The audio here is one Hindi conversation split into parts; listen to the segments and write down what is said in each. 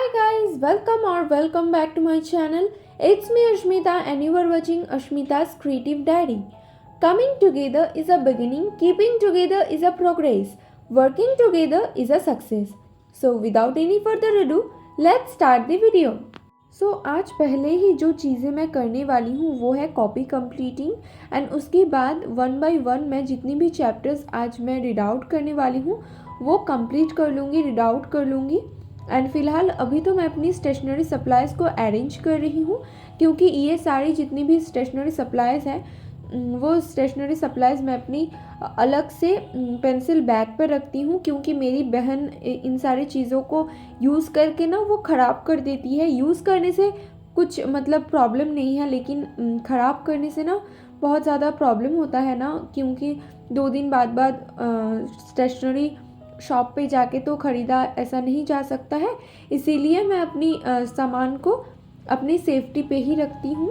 Hi guys, welcome back to my channel. It's me Ashmita and you are watching Ashmita's Creative Diary. Coming together is a beginning, keeping together is a progress, working together is a success. So without any further ado, let's start the video. आज पहले ही जो चीज़ें मैं करने वाली हूँ वो है कॉपी कंप्लीटिंग एंड उसके बाद वन बाय वन मैं जितनी भी चैप्टर्स आज मैं रीड आउट करने वाली हूँ वो कंप्लीट कर लूँगी, रीड आउट कर लूँगी। एंड फ़िलहाल अभी तो मैं अपनी स्टेशनरी सप्लाइज़ को अरेंज कर रही हूँ क्योंकि ये सारी जितनी भी स्टेशनरी सप्लाइज़ हैं वो स्टेशनरी सप्लाइज़ मैं अपनी अलग से पेंसिल बैग पर रखती हूँ क्योंकि मेरी बहन इन सारी चीज़ों को यूज़ करके ना वो ख़राब कर देती है। यूज़ करने से कुछ मतलब प्रॉब्लम नहीं है लेकिन ख़राब करने से ना बहुत ज़्यादा प्रॉब्लम होता है ना, क्योंकि 2 दिन बाद स्टेशनरी शॉप पे जाके तो ख़रीदा ऐसा नहीं जा सकता है, इसीलिए मैं अपनी सामान को अपनी सेफ्टी पे ही रखती हूँ।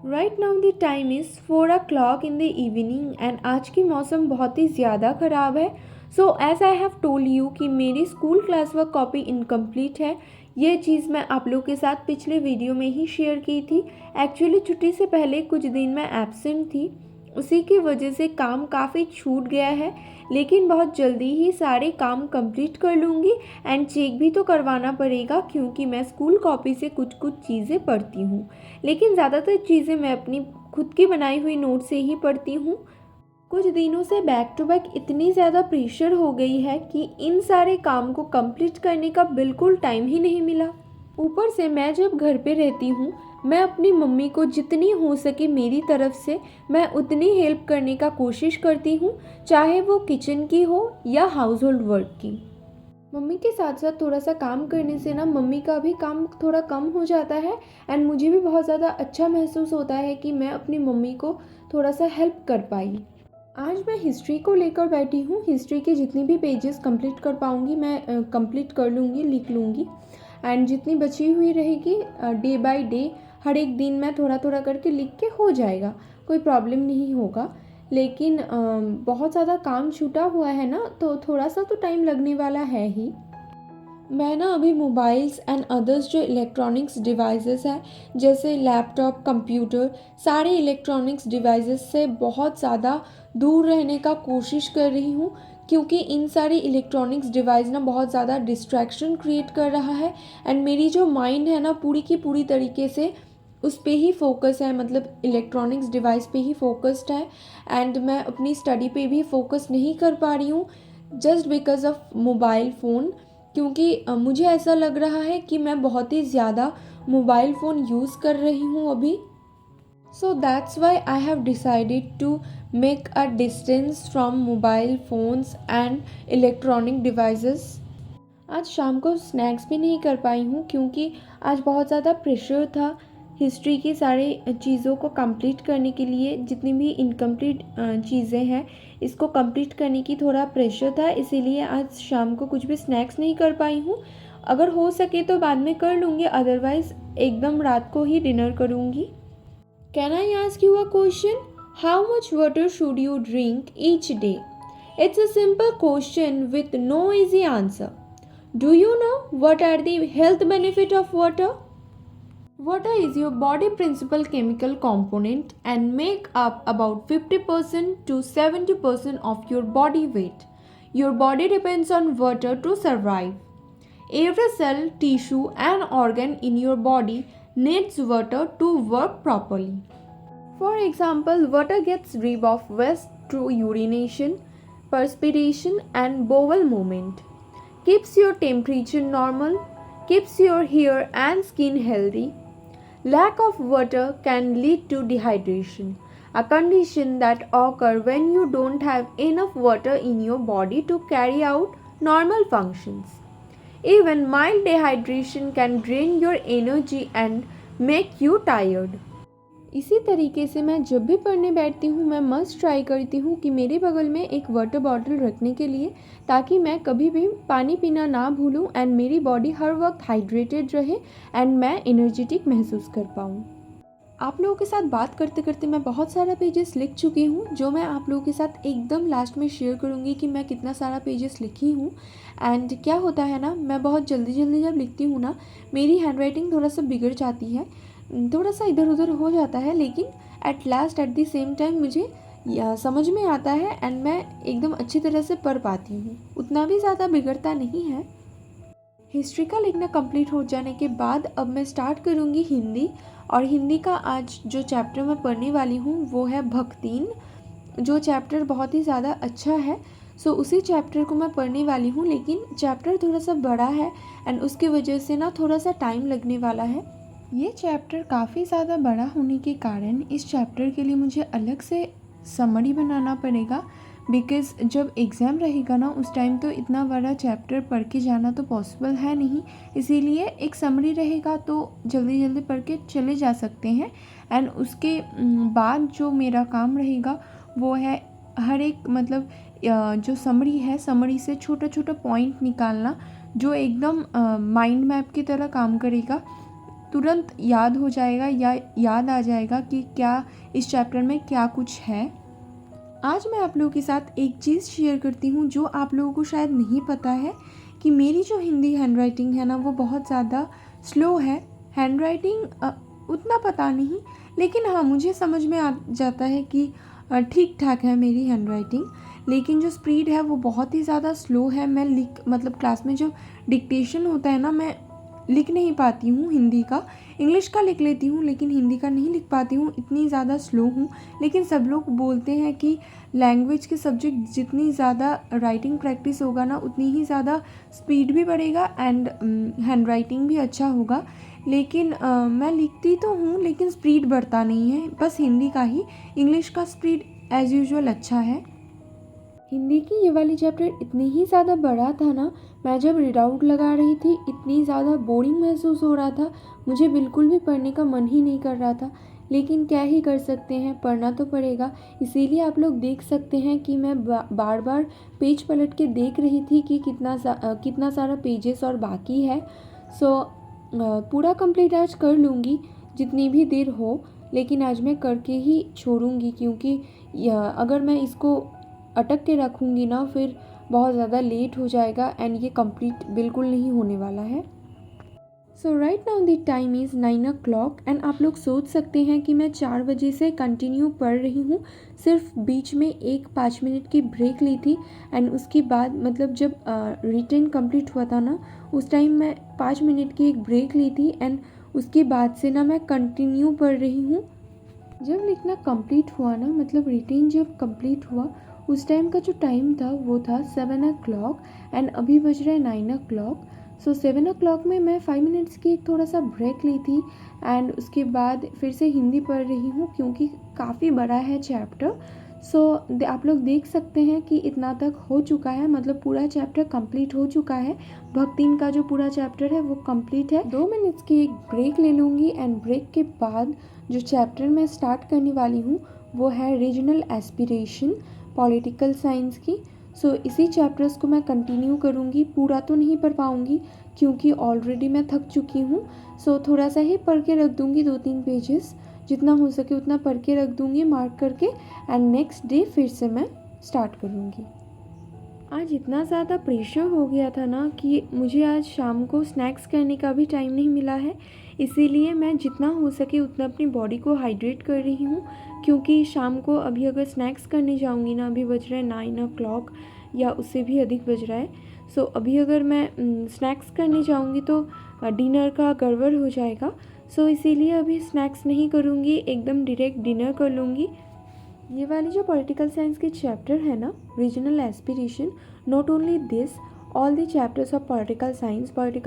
Right now the time is 4 o'clock in the evening and आज की मौसम बहुत ही ज़्यादा ख़राब है। So as I have told you कि मेरी school class work copy incomplete है। ये चीज़ मैं आप लोग के साथ पिछले वीडियो में ही शेयर की थी। एक्चुअली छुट्टी से पहले कुछ दिन मैं एब्सेंट थी, उसी की वजह से काम काफ़ी छूट गया है, लेकिन बहुत जल्दी ही सारे काम कंप्लीट कर लूँगी एंड चेक भी तो करवाना पड़ेगा क्योंकि मैं स्कूल कॉपी से कुछ चीज़ें पढ़ती हूँ, लेकिन ज़्यादातर चीज़ें मैं अपनी खुद की बनाई हुई नोट से ही पढ़ती हूँ। कुछ दिनों से बैक टू बैक इतनी ज़्यादा प्रेशर हो गई है कि इन सारे काम को कंप्लीट करने का बिल्कुल टाइम ही नहीं मिला। ऊपर से मैं जब घर पे रहती हूँ मैं अपनी मम्मी को जितनी हो सके मेरी तरफ से मैं उतनी हेल्प करने का कोशिश करती हूँ, चाहे वो किचन की हो या हाउस होल्ड वर्क की। मम्मी के साथ साथ थोड़ा सा काम करने से ना मम्मी का भी काम थोड़ा कम हो जाता है एंड मुझे भी बहुत ज़्यादा अच्छा महसूस होता है कि मैं अपनी मम्मी को थोड़ा सा हेल्प कर पाई। आज मैं हिस्ट्री को लेकर बैठी हूँ। हिस्ट्री के जितनी भी पेजेस कंप्लीट कर पाऊँगी मैं कंप्लीट कर लूँगी, लिख लूँगी एंड जितनी बची हुई रहेगी डे बाय डे हर एक दिन मैं थोड़ा थोड़ा करके लिख के हो जाएगा, कोई प्रॉब्लम नहीं होगा। लेकिन बहुत ज़्यादा काम छूटा हुआ है ना, तो थोड़ा सा तो टाइम लगने वाला है ही। मैं ना अभी मोबाइल्स एंड अदर्स जो इलेक्ट्रॉनिक्स डिवाइसेस हैं जैसे लैपटॉप, कंप्यूटर, सारे इलेक्ट्रॉनिक्स डिवाइसेस से बहुत ज़्यादा दूर रहने का कोशिश कर रही हूँ क्योंकि इन सारी इलेक्ट्रॉनिक्स डिवाइस ना बहुत ज़्यादा डिस्ट्रैक्शन क्रिएट कर रहा है एंड मेरी जो माइंड है ना पूरी की पूरी तरीके से उस पे ही फोकस है, मतलब इलेक्ट्रॉनिक्स डिवाइस पे ही फोकस्ड है एंड मैं अपनी स्टडी पे भी फोकस नहीं कर पा रही हूँ just because of mobile phone, क्योंकि मुझे ऐसा लग रहा है कि मैं बहुत ही ज़्यादा मोबाइल फ़ोन यूज़ कर रही हूँ अभी। So that's why I have decided to make a distance from mobile phones and electronic devices. आज शाम को स्नैक्स भी नहीं कर पाई हूँ क्योंकि आज बहुत ज़्यादा प्रेशर था हिस्ट्री की सारी चीज़ों को कंप्लीट करने के लिए। जितनी भी इनकम्प्लीट चीज़ें हैं इसको कंप्लीट करने की थोड़ा प्रेशर था, इसीलिए आज शाम को कुछ भी स्नैक्स नहीं कर पाई हूँ। अगर हो सके तो बाद में कर लूँगी, अदरवाइज़ एकदम रात को ही डिनर करूँगी। Can I ask you a question? How much water should you drink each day? It's a simple question with no easy answer. Do you know what are the health benefit of water? Water is your body principal chemical component and make up about 50% to 70% of your body weight. Your body depends on water to survive. Every cell, tissue and organ in your body needs water to work properly. For example, water gets rid of waste through urination, perspiration and bowel movement. Keeps your temperature normal, keeps your hair and skin healthy. Lack of water can lead to dehydration, a condition that occurs when you don't have enough water in your body to carry out normal functions. Even mild dehydration can drain your energy and make you tired. इसी तरीके से मैं जब भी पढ़ने बैठती हूँ मैं मस्ट ट्राई करती हूँ कि मेरे बगल में एक वाटर बॉटल रखने के लिए, ताकि मैं कभी भी पानी पीना ना भूलूँ एंड मेरी बॉडी हर वक्त हाइड्रेटेड रहे एंड मैं एनर्जेटिक महसूस कर पाऊँ। आप लोगों के साथ बात करते करते मैं बहुत सारा पेजेस लिख चुकी हूँ, जो मैं आप लोगों के साथ एकदम लास्ट में शेयर करूँगी कि मैं कितना सारा पेजेस लिखी हूँ। एंड क्या होता है ना, मैं बहुत जल्दी जल्दी जब लिखती हूँ ना, मेरी हैंडराइटिंग थोड़ा सा बिगड़ जाती है, थोड़ा सा इधर उधर हो जाता है, लेकिन at last at the same time मुझे समझ में आता है एंड मैं एकदम अच्छी तरह से पढ़ पाती हूँ, उतना भी ज़्यादा बिगड़ता नहीं है। हिस्ट्री का लिखना कंप्लीट हो जाने के बाद अब मैं स्टार्ट करूँगी हिंदी। और हिंदी का आज जो चैप्टर मैं पढ़ने वाली हूँ वो है भक्तिन, जो चैप्टर बहुत ही ज़्यादा अच्छा है। सो उसी चैप्टर को मैं पढ़ने वाली हूँ, लेकिन चैप्टर थोड़ा सा बड़ा है एंड उसकी वजह से ना थोड़ा सा टाइम लगने वाला है। ये चैप्टर काफ़ी ज़्यादा बड़ा होने के कारण इस चैप्टर के लिए मुझे अलग से समरी बनाना पड़ेगा, बिकॉज़ जब एग्ज़ाम रहेगा ना उस टाइम तो इतना बड़ा चैप्टर पढ़ के जाना तो पॉसिबल है नहीं। इसीलिए एक समरी रहेगा तो जल्दी जल्दी पढ़ के चले जा सकते हैं। एंड उसके बाद जो मेरा काम रहेगा वो है हर एक मतलब जो समरी है, समरी से छोटा छोटा पॉइंट निकालना, जो एकदम माइंड मैप की तरह काम करेगा। तुरंत याद हो जाएगा या याद आ जाएगा कि क्या इस चैप्टर में क्या कुछ है। आज मैं आप लोगों के साथ एक चीज़ शेयर करती हूँ जो आप लोगों को शायद नहीं पता है, कि मेरी जो हिंदी हैंडराइटिंग है ना वो बहुत ज़्यादा स्लो है। हैंडराइटिंग उतना पता नहीं, लेकिन हाँ मुझे समझ में आ जाता है कि ठीक ठाक है मेरी हैंडराइटिंग, लेकिन जो स्पीड है वो बहुत ही ज़्यादा स्लो है। मैं मतलब क्लास में जो डिक्टेशन होता है ना, मैं लिख नहीं पाती हूँ हिंदी का। इंग्लिश का लिख लेती हूँ लेकिन हिंदी का नहीं लिख पाती हूँ, इतनी ज़्यादा स्लो हूँ। लेकिन सब लोग बोलते हैं कि लैंग्वेज के सब्जेक्ट जितनी ज़्यादा राइटिंग प्रैक्टिस होगा ना उतनी ही ज़्यादा स्पीड भी बढ़ेगा एंड हैंड राइटिंग भी अच्छा होगा। लेकिन मैं लिखती तो हूँ लेकिन स्पीड बढ़ता नहीं है, बस हिंदी का ही। इंग्लिश का स्पीड एज़ यूजुअल अच्छा है। हिंदी की ये वाली चैप्टर इतनी ही ज़्यादा बड़ा था ना, मैं जब रीड आउट लगा रही थी इतनी ज़्यादा बोरिंग महसूस हो रहा था, मुझे बिल्कुल भी पढ़ने का मन ही नहीं कर रहा था। लेकिन क्या ही कर सकते हैं, पढ़ना तो पड़ेगा। इसीलिए आप लोग देख सकते हैं कि मैं बार बार पेज पलट के देख रही थी कि कितना सारा पेजेस और बाकी है। सो पूरा कंप्लीट आज कर लूँगी जितनी भी देर हो, लेकिन आज मैं करके ही छोड़ूंगी, क्योंकि अगर मैं इसको अटक के रखूँगी ना फिर बहुत ज़्यादा लेट हो जाएगा एंड ये कंप्लीट बिल्कुल नहीं होने वाला है। So right now the time is 9 o'clock and आप लोग सोच सकते हैं कि मैं 4 बजे से कंटिन्यू पढ़ रही हूँ। सिर्फ बीच में एक 5 मिनट की ब्रेक ली थी एंड उसके बाद मतलब जब रिटन कंप्लीट हुआ था ना उस टाइम मैं 5 मिनट की एक ब्रेक ली थी एंड उसके बाद से ना मैं कंटिन्यू पढ़ रही हूँ। जब लिखना कंप्लीट हुआ ना, मतलब रिटन जब कंप्लीट हुआ उस टाइम का जो टाइम था वो था 7 o'clock एंड अभी बज रहा है 9 o'clock। सो 7 o'clock में मैं 5 मिनट्स की एक थोड़ा सा ब्रेक ली थी एंड उसके बाद फिर से हिंदी पढ़ रही हूँ, क्योंकि काफ़ी बड़ा है चैप्टर। सो आप लोग देख सकते हैं कि इतना तक हो चुका है, मतलब पूरा चैप्टर कंप्लीट हो चुका है। भक्तिन का जो पूरा चैप्टर है वो कंप्लीट है। 2 मिनट्स की एक ब्रेक ले लूँगी एंड ब्रेक के बाद जो चैप्टर मैं स्टार्ट करने वाली हूँ वो है रीजनल एस्पिरेशन पॉलिटिकल साइंस की। सो इसी चैप्टर्स को मैं कंटिन्यू करूँगी। पूरा तो नहीं पढ़ पाऊँगी क्योंकि ऑलरेडी मैं थक चुकी हूँ। सो थोड़ा सा ही पढ़ के रख दूँगी, 2-3 पेजेस जितना हो सके उतना पढ़ के रख दूँगी मार्क करके एंड नेक्स्ट डे फिर से मैं स्टार्ट करूँगी। आज इतना ज़्यादा प्रेशर हो गया था ना कि मुझे आज शाम को स्नैक्स करने का भी टाइम नहीं मिला है, इसीलिए मैं जितना हो सके उतना अपनी बॉडी को हाइड्रेट कर रही हूँ। क्योंकि शाम को अभी अगर स्नैक्स करने जाऊँगी ना, अभी बज रहा है 9 o'clock या उससे भी अधिक बज रहा है। सो अभी अगर मैं स्नैक्स करने जाऊँगी तो डिनर का गड़बड़ हो जाएगा। सो इसीलिए अभी स्नैक्स नहीं करूँगी, एकदम डायरेक्ट डिनर कर लूँगी। ये वाली जो पॉलिटिकल साइंस की चैप्टर है ना, regional aspiration, not only this, all the chapters of political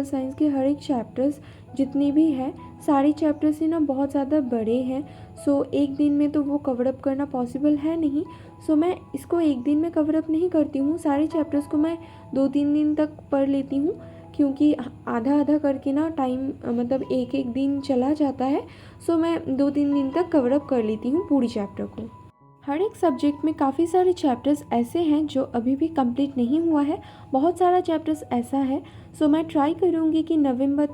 science के हर एक चैप्टर्स जितने भी हैं सारे चैप्टर्स ही ना बहुत ज़्यादा बड़े हैं। सो एक दिन में तो वो कवर अप करना पॉसिबल है नहीं। सो मैं इसको एक दिन में कवर अप नहीं करती हूँ, सारे चैप्टर्स को मैं 2-3 दिन तक पढ़ लेती हूँ, क्योंकि आधा आधा करके ना टाइम मतलब एक एक दिन चला जाता है। सो मैं 2-3 दिन तक कवर अप कर लेती हूँ पूरी चैप्टर को। हर एक सब्जेक्ट में काफ़ी सारे चैप्टर्स ऐसे हैं जो अभी भी कंप्लीट नहीं हुआ है, बहुत सारा चैप्टर्स ऐसा है। सो मैं ट्राई करूँगी कि नवंबर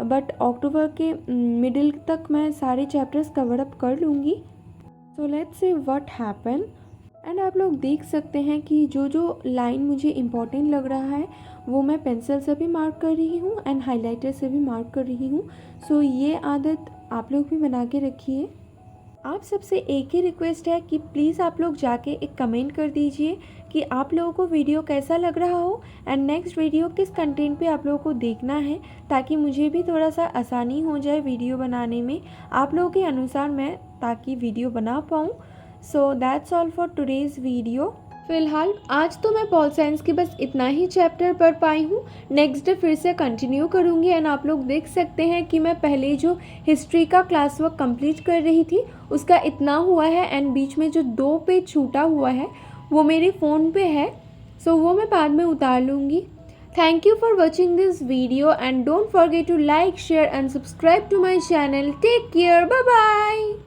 बट अक्टूबर के मिडिल तक मैं सारे चैप्टर्स कवर अप कर लूँगी। So let's see what happen. And आप लोग देख सकते हैं कि जो जो लाइन मुझे इम्पोर्टेंट लग रहा है वो मैं पेंसिल से भी मार्क कर रही हूँ एंड हाइलाइटर से भी मार्क कर रही हूँ। सो ये आदत आप लोग भी बना के रखिए। आप सबसे एक ही रिक्वेस्ट है कि प्लीज़ आप लोग जाके एक कमेंट कर दीजिए कि आप लोगों को वीडियो कैसा लग रहा हो एंड नेक्स्ट वीडियो किस कंटेंट पे आप लोगों को देखना है, ताकि मुझे भी थोड़ा सा आसानी हो जाए वीडियो बनाने में। आप लोगों के अनुसार मैं ताकि वीडियो बना पाऊँ। So that's all for today's video. फ़िलहाल आज तो मैं पॉल साइंस की बस इतना ही चैप्टर पढ़ पाई हूँ। नेक्स्ट डे फिर से कंटिन्यू करूँगी। एंड आप लोग देख सकते हैं कि मैं पहले जो हिस्ट्री का क्लास वर्क कंप्लीट कर रही थी उसका इतना हुआ है एंड बीच में जो 2 पेज छूटा हुआ है वो मेरे फ़ोन पे है। सो वो मैं बाद में उतार लूँगी। Thank you for watching this video and don't forget to like, share and subscribe to my channel. Take care, bye bye.